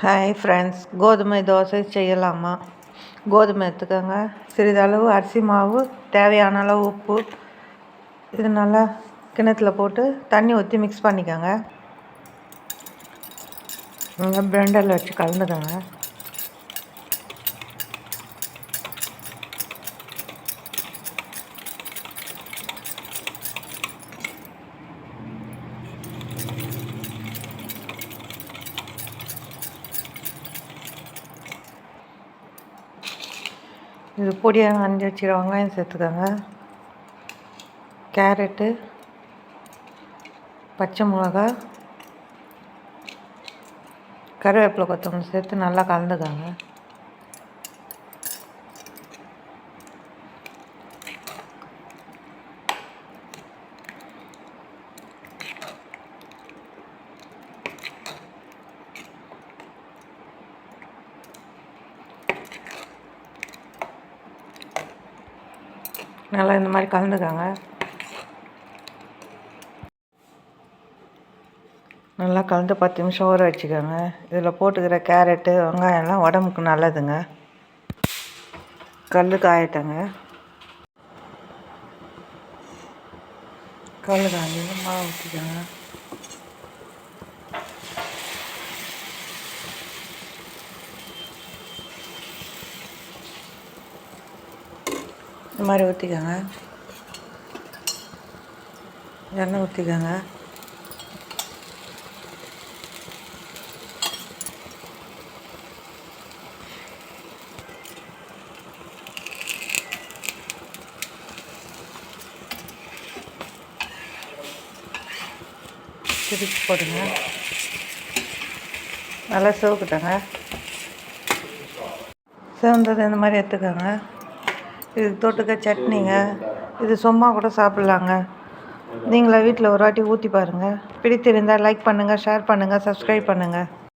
Hi friends, கோதுமை தோசை செய்யலாமா? கோதுமை எடுத்துக்கோங்க, சிறிதளவு அரிசி மாவு, தேவையான அளவு உப்பு. இது நல்லா கிணத்துல போட்டு தண்ணி ஊற்றி மிக்ஸ் பண்ணிக்கோங்க. நல்லா பிளெண்டரில் வச்சு கலந்துக்கோங்க. இது பொடியாக அரைஞ்சி வச்சுக்கிற வெங்காயம் சேர்த்துக்கோங்க, கேரட்டு, பச்சை மிளகா, கருவேப்பிலை, கொத்தமல்லி சேர்த்து நல்லா கலந்துக்கோங்க. நல்லா இந்த மாதிரி கலந்துக்கோங்க. நல்லா கலந்து 10 நிமிஷம் ஊற வச்சுக்கோங்க. இதில் போட்டுக்கிற கேரட்டு, வெங்காயம்லாம் உடம்புக்கு நல்லதுங்க. கல் காயட்டங்க. கல் காய்ஞ்சு மாவு ஊற்றிக்கோங்க. இந்த மாதிரி ஊற்றிக்கோங்க. எண்ணெய் ஊற்றிக்கோங்க. திருப்பி போடுங்க. நல்லா சிவக்கட்டுங்க. சிவந்தது இந்த மாதிரி எடுத்துக்கோங்க. இது தொட்டுக்க சட்னிங்க. இது சும்மா கூட சாப்பிட்லாங்க. நீங்களே வீட்டில் ஒரு வாட்டி ஊற்றி பாருங்கள். பிடித்திருந்தால் லைக் பண்ணுங்கள், ஷேர் பண்ணுங்கள், சப்ஸ்கிரைப் பண்ணுங்கள்.